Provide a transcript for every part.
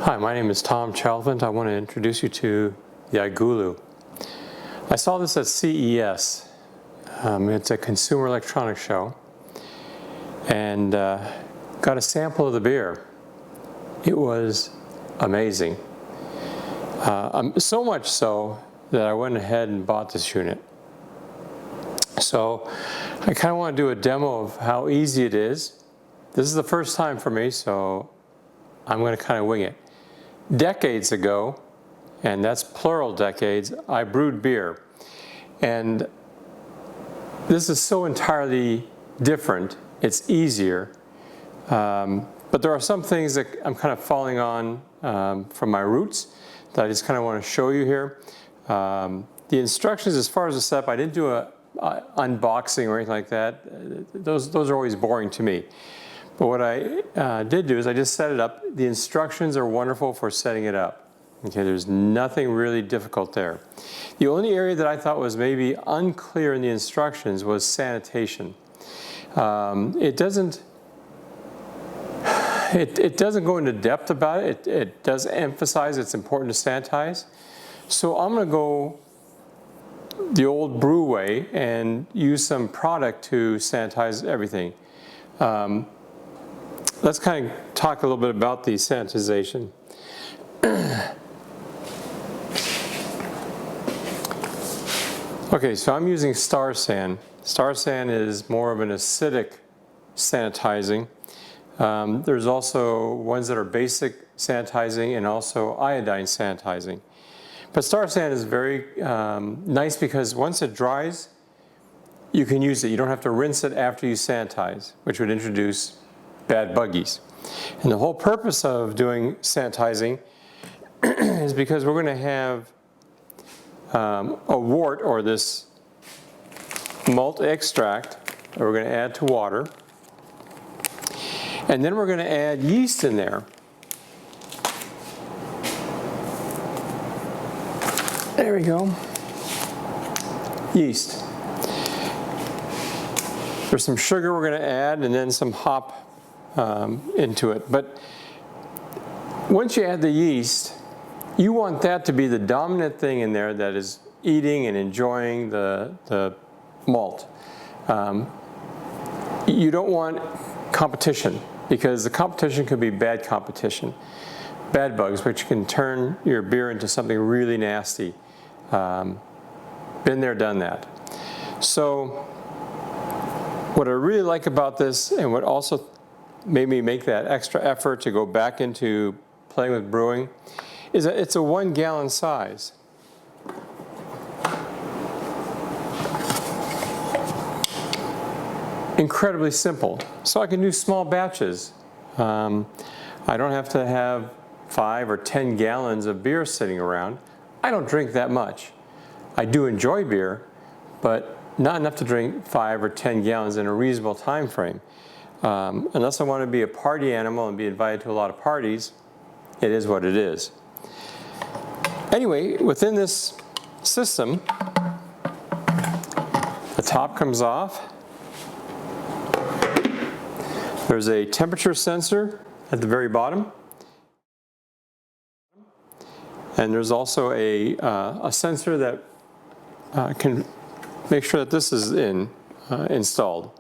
Hi, my name is Tom Chalvant. I want to introduce you to the iGULU. I saw this at CES. It's a consumer electronics show, and got a sample of the beer. It was amazing. So much so that I went ahead and bought this unit. So I kind of want to do a demo of how easy it is. This is the first time for me, so I'm going to kind of wing it. Decades ago, and that's plural decades, I brewed beer. And this is so entirely different. It's easier. But there are some things that I'm kind of falling on from my roots that I just kind of want to show you here. The instructions as far as the setup, I didn't do a unboxing or anything like that. Those are always boring to me. But what I did do is I just set it up. The instructions are wonderful for setting it up. Okay, there's nothing really difficult there. The only area that I thought was maybe unclear in the instructions was sanitation. It doesn't go into depth about it. It does emphasize it's important to sanitize. So I'm going to go the old brew way and use some product to sanitize everything. Let's kind of talk a little bit about the sanitization. Okay, so I'm using Star San. Star San is more of an acidic sanitizing. There's also ones that are basic sanitizing and also iodine sanitizing. But Star San is very nice because once it dries, you can use it. You don't have to rinse it after you sanitize, which would introduce bad buggies. And the whole purpose of doing sanitizing is because we're going to have a wort, or this malt extract, that we're going to add to water. And then we're going to add yeast in there. There we go. Yeast. There's some sugar we're going to add, and then some hop into it. But once you add the yeast, you want that to be the dominant thing in there that is eating and enjoying the malt. You don't want competition, because the competition could be bad competition. Bad bugs, which can turn your beer into something really nasty. Been there, done that. So what I really like about this, and what also made me make that extra effort to go back into playing with brewing, is that it's a 1 gallon size. Incredibly simple. So I can do small batches. I don't have to have 5 or 10 gallons of beer sitting around. I don't drink that much. I do enjoy beer, but not enough to drink 5 or 10 gallons in a reasonable time frame. Unless I want to be a party animal and be invited to a lot of parties, it is what it is. Anyway, within this system, the top comes off. There's a temperature sensor at the very bottom. And there's also a sensor that can make sure that this is installed.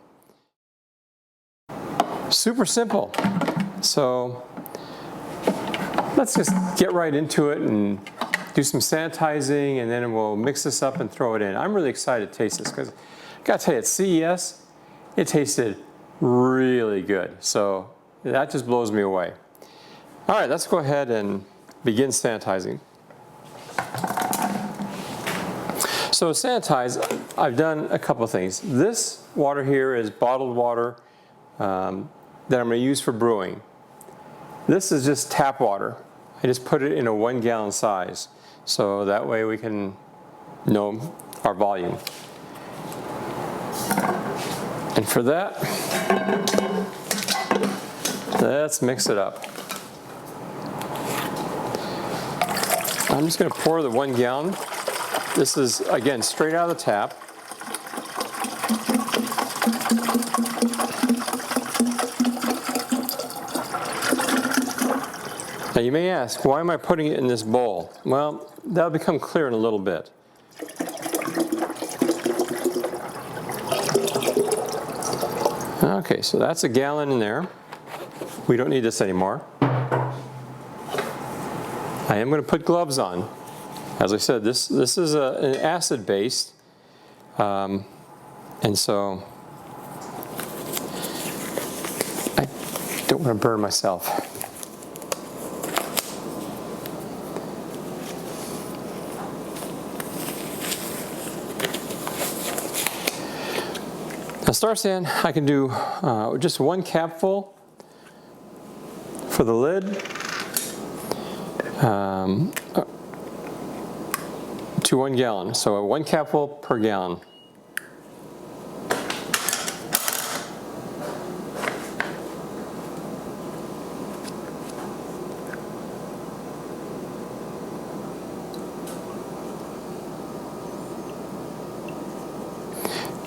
Super simple. So let's just get right into it and do some sanitizing, and then we'll mix this up and throw it in. I'm really excited to taste this because I gotta tell you, at CES, it tasted really good. So that just blows me away. All right, let's go ahead and begin sanitizing. So sanitize, I've done a couple of things. This water here is bottled water that I'm going to use for brewing. This is just tap water. I just put it in a 1 gallon size, so that way we can know our volume. And for that, let's mix it up. I'm just going to pour the 1 gallon. This is, again, straight out of the tap. Now you may ask, why am I putting it in this bowl? Well, that'll become clear in a little bit. Okay, so that's a gallon in there. We don't need this anymore. I am going to put gloves on. As I said, this is an acid-based, and so I don't want to burn myself. Now, Star San, I can do just 1 capful for the lid, to 1 gallon. So 1 capful per gallon.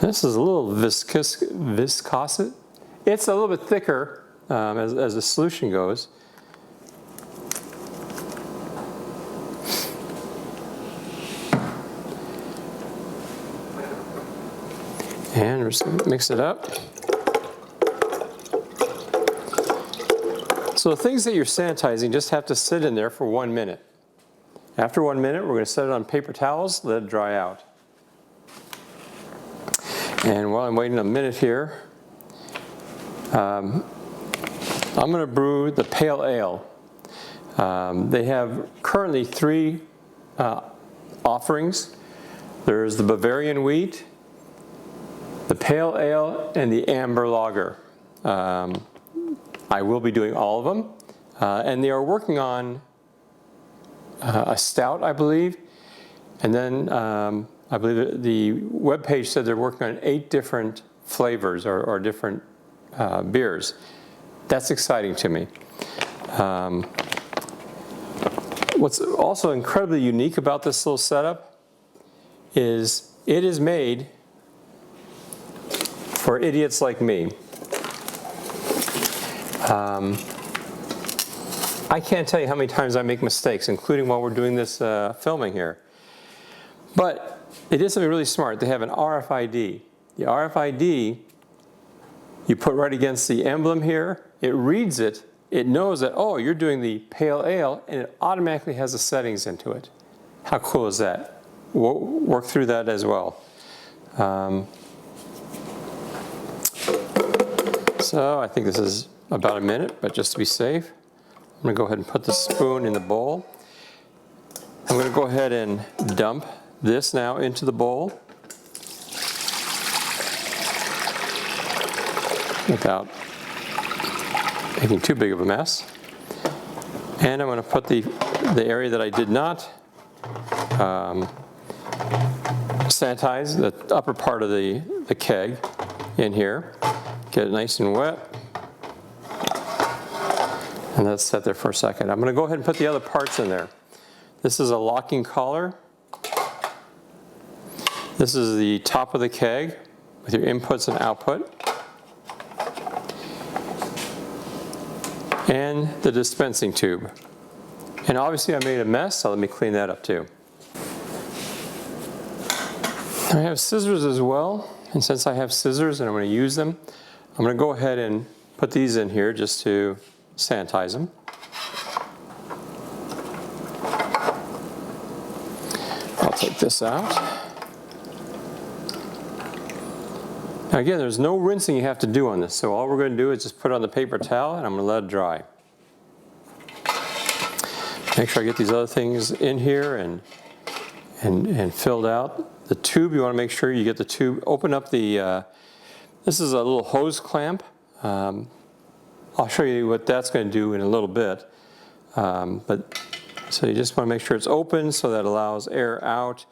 This is a little viscous. It's a little bit thicker as the solution goes. And just mix it up. So the things that you're sanitizing just have to sit in there for 1 minute. After 1 minute, we're going to set it on paper towels, let it dry out. And while I'm waiting a minute here, I'm going to brew the pale ale. They have currently 3 offerings. There's the Bavarian wheat, the pale ale, and the amber lager. I will be doing all of them. And they are working on a stout, I believe. And then I believe the webpage said they're working on 8 different flavors or different beers. That's exciting to me. What's also incredibly unique about this little setup is it is made for idiots like me. I can't tell you how many times I make mistakes, including while we're doing this filming here. But it is something really smart. They have an RFID. The RFID, you put right against the emblem here, it reads it, it knows that, oh, you're doing the pale ale, and it automatically has the settings into it. How cool is that? We'll work through that as well. So I think this is about a minute, but just to be safe, I'm going to go ahead and put the spoon in the bowl. I'm going to go ahead and dump this now into the bowl without making too big of a mess. And I'm going to put the area that I did not sanitize, the upper part of the keg, in here. Get it nice and wet. And that's set there for a second. I'm going to go ahead and put the other parts in there. This is a locking collar. This is the top of the keg with your inputs and output. And the dispensing tube. And obviously I made a mess, so let me clean that up too. I have scissors as well, and since I have scissors and I'm going to use them, I'm going to go ahead and put these in here just to sanitize them. I'll take this out. Now again, there's no rinsing you have to do on this, so all we're going to do is just put it on the paper towel and I'm going to let it dry. Make sure I get these other things in here and filled out. The tube, you want to make sure you get the tube, open up the, this is a little hose clamp. I'll show you what that's going to do in a little bit. So you just want to make sure it's open so that allows air out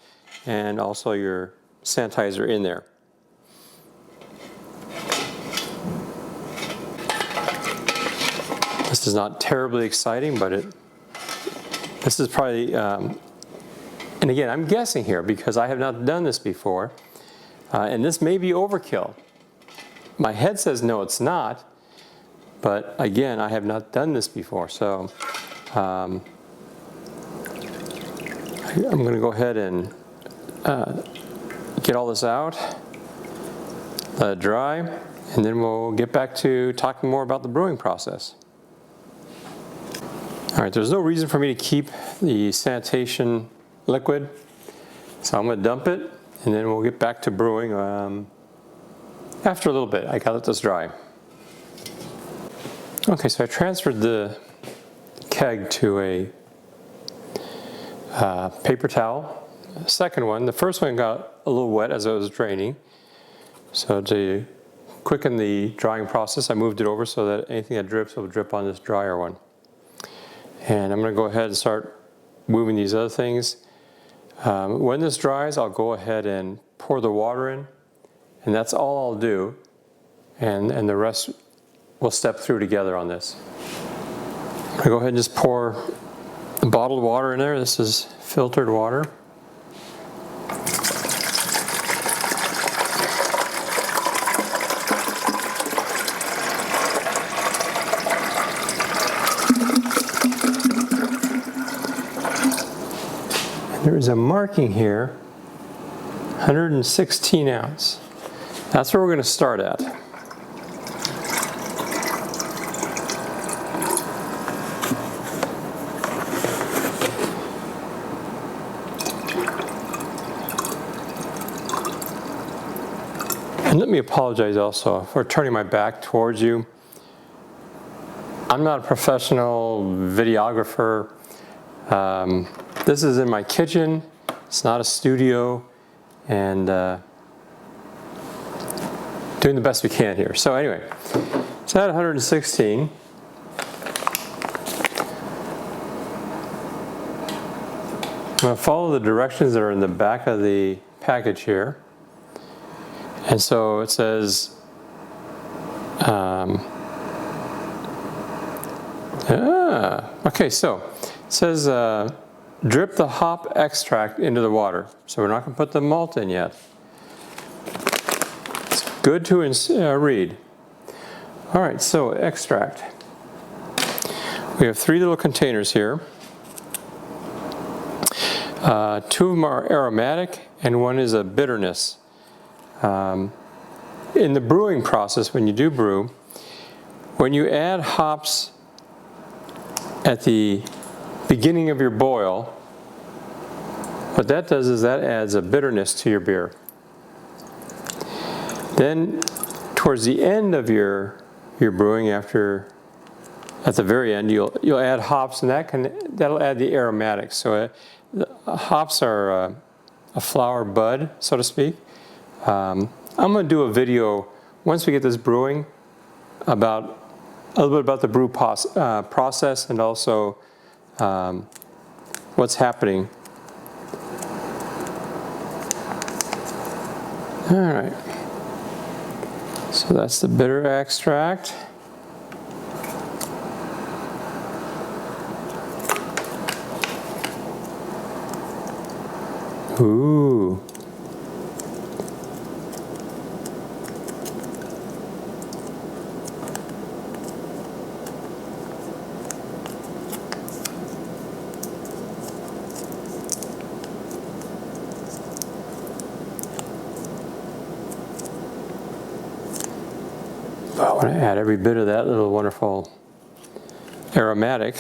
and also your sanitizer in there. This is not terribly exciting, but this is probably, and again, I'm guessing here because I have not done this before, and this may be overkill. My head says no, it's not, but again, I have not done this before, so I'm going to go ahead and get all this out, let it dry, and then we'll get back to talking more about the brewing process. All right, there's no reason for me to keep the sanitation liquid, so I'm going to dump it, and then we'll get back to brewing after a little bit. I gotta let this dry. Okay, so I transferred the keg to a paper towel. Second one, the first one got a little wet as it was draining. So to quicken the drying process, I moved it over so that anything that drips will drip on this drier one. And I'm going to go ahead and start moving these other things. When this dries, I'll go ahead and pour the water in, and that's all I'll do. And the rest we'll step through together on this. I'm going to go ahead and just pour the bottled water in there. This is filtered water. There is a marking here, 116 ounce. That's where we're going to start at. And let me apologize also for turning my back towards you. I'm not a professional videographer. This is in my kitchen. It's not a studio, and doing the best we can here. So anyway, it's at 116. I'm going to follow the directions that are in the back of the package here. And so it says, okay, so it says drip the hop extract into the water. So we're not going to put the malt in yet. It's good to read. All right, so extract. We have 3 little containers here. 2 of them are aromatic and 1 is a bitterness. In the brewing process, when you do brew, when you add hops at the beginning of your boil, what that does is that adds a bitterness to your beer. Then towards the end of your brewing, at the very end, you'll add hops, and that'll add the aromatics. So hops are a flower bud, so to speak. I'm going to do a video once we get this brewing a little bit about the brew process and also what's happening. All right. So that's the bitter extract. Ooh. I want to add every bit of that little wonderful aromatic.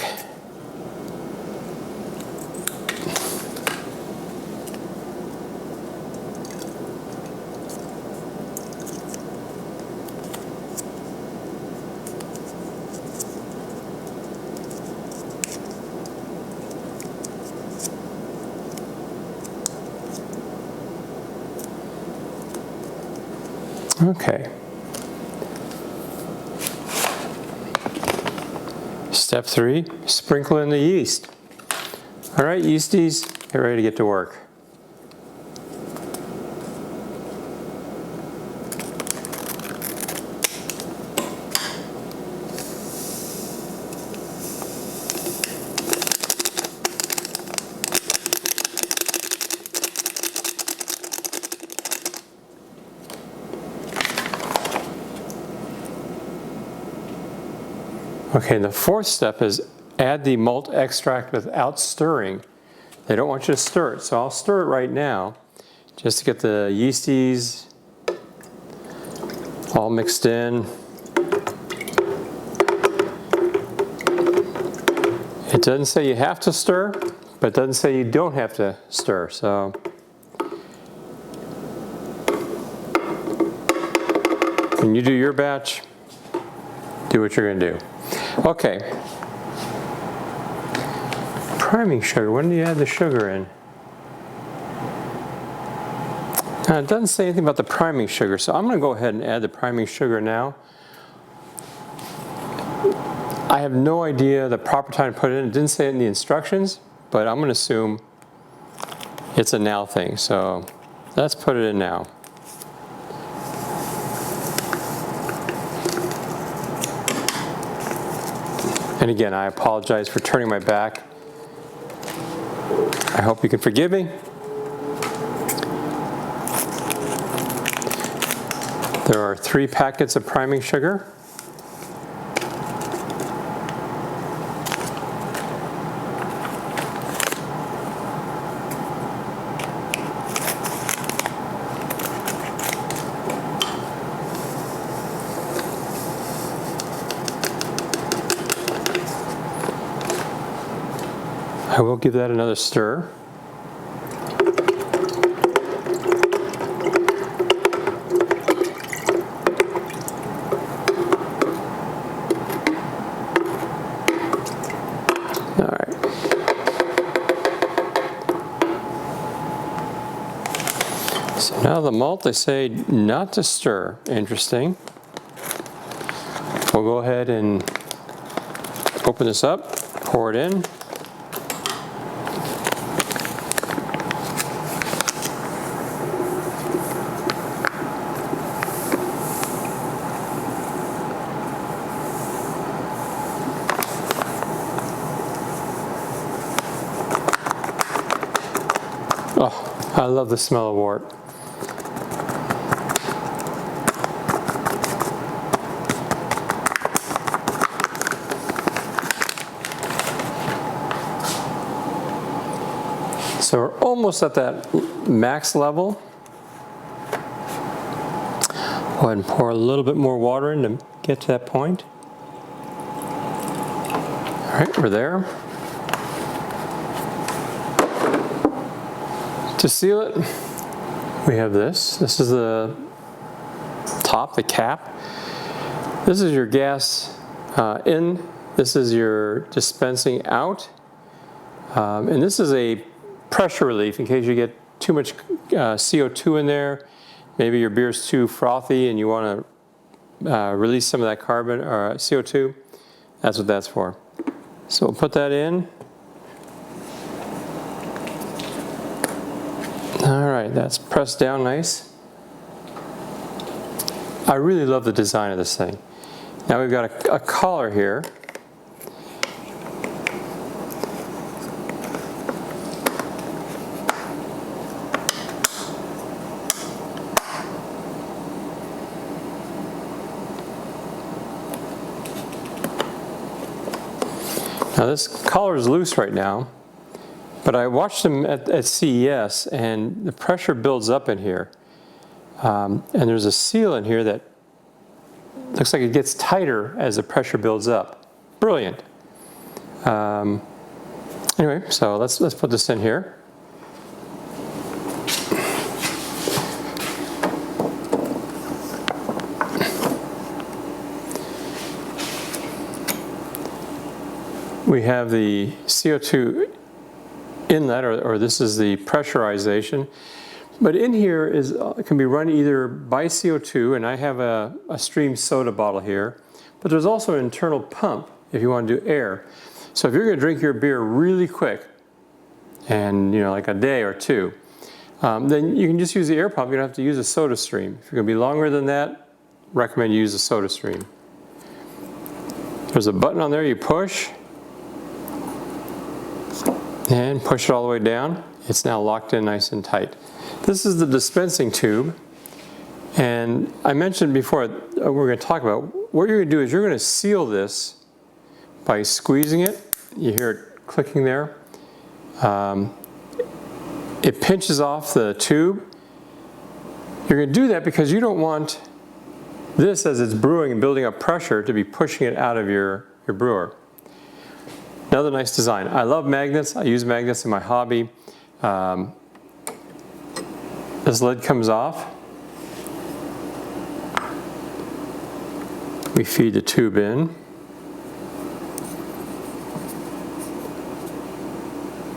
Okay. Step 3, sprinkle in the yeast. All right, yeasties, get ready to get to work. Okay, and the 4th step is add the malt extract without stirring. They don't want you to stir it, so I'll stir it right now just to get the yeasties all mixed in. It doesn't say you have to stir, but it doesn't say you don't have to stir. So when you do your batch, do what you're going to do. Okay. Priming sugar. When do you add the sugar in? Now, it doesn't say anything about the priming sugar, so I'm going to go ahead and add the priming sugar now. I have no idea the proper time to put it in. It didn't say it in the instructions, but I'm going to assume it's a now thing. So let's put it in now. And again, I apologize for turning my back. I hope you can forgive me. There are 3 packets of priming sugar. I will give that another stir. All right. So now the malt, they say not to stir. Interesting. We'll go ahead and open this up, pour it in. Oh, I love the smell of wort. So we're almost at that max level. Go ahead and pour a little bit more water in to get to that point. All right, we're there. To seal it, we have this. This is the top, the cap. This is your gas in. This is your dispensing out. And this is a pressure relief in case you get too much CO2 in there. Maybe your beer's too frothy and you want to release some of that carbon or CO2. That's what that's for. So we'll put that in. All right, that's pressed down nice. I really love the design of this thing. Now we've got a collar here. Now this collar is loose right now, but I watched them at CES and the pressure builds up in here. And there's a seal in here that looks like it gets tighter as the pressure builds up. Brilliant. Anyway, so let's put this in here. We have the CO2 inlet, or this is the pressurization. But in here it can be run either by CO2, and I have a stream soda bottle here, but there's also an internal pump if you want to do air. So if you're going to drink your beer really quick, and like a day or two, then you can just use the air pump. You don't have to use a soda stream. If you're going to be longer than that, recommend you use a soda stream. There's a button on there you push, and push it all the way down. It's now locked in nice and tight. This is the dispensing tube, and I mentioned before we're going to talk about what you're going to do is you're going to seal this by squeezing it You hear it clicking there. It pinches off the tube. You're going to do that because you don't want this, as it's brewing and building up pressure, to be pushing it out of your brewer. Another nice design. I love magnets. I use magnets in my hobby. This lid comes off. We feed the tube in.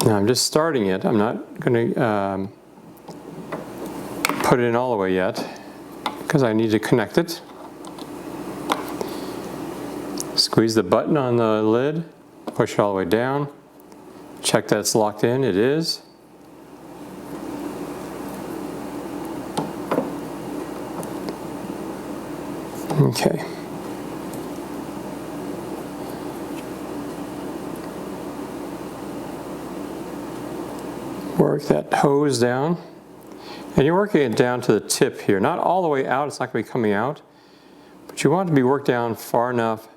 Now I'm just starting it. I'm not going to put it in all the way yet because I need to connect it. Squeeze the button on the lid, push it all the way down. Check that it's locked in. It is. Okay. Work that hose down, and you're working it down to the tip here, not all the way out. It's not going to be coming out, but you want it to be worked down far enough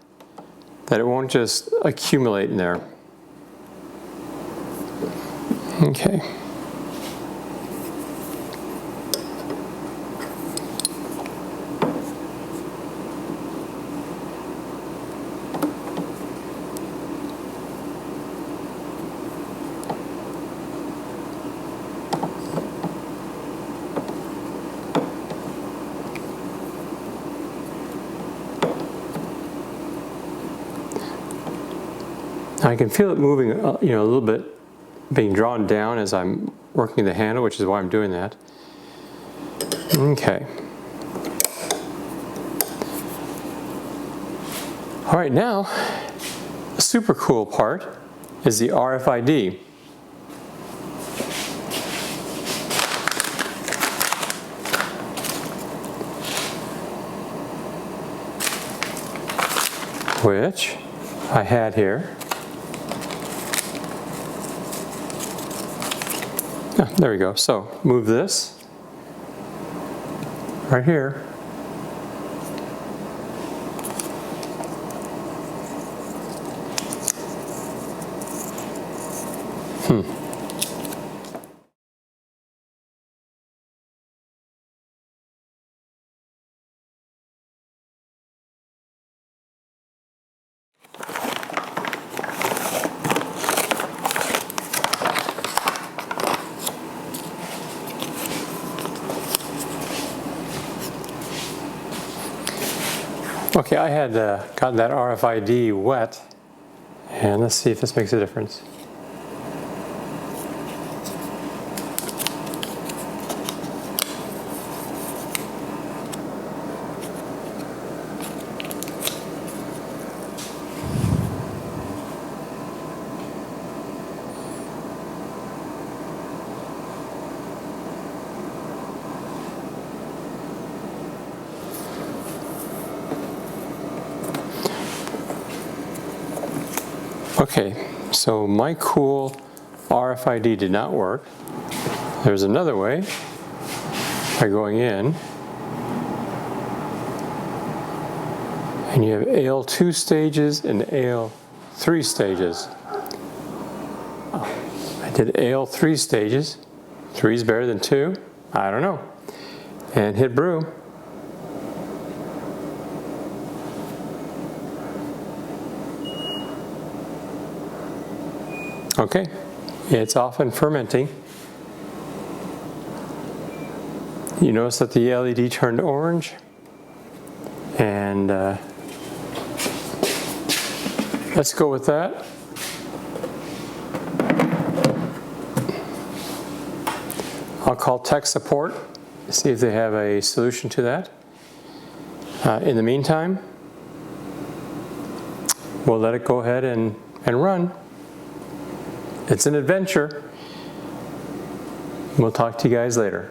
that it won't just accumulate in there. Okay. I can feel it moving, a little bit, being drawn down as I'm working the handle, which is why I'm doing that. Okay. All right, now, the super cool part is the RFID. Which I had here. Ah, there we go. So move this right here. Okay, I had gotten that RFID wet, and let's see if this makes a difference. Okay, so my cool RFID did not work. There's another way, by going in, and you have AL2 stages and AL3 stages. I did AL3 stages. 3 is better than 2, I don't know, and hit brew. Okay, it's off and fermenting. You notice that the LED turned orange, and let's go with that. I'll call tech support, see if they have a solution to that. In the meantime, we'll let it go ahead and run. It's an adventure. We'll talk to you guys later.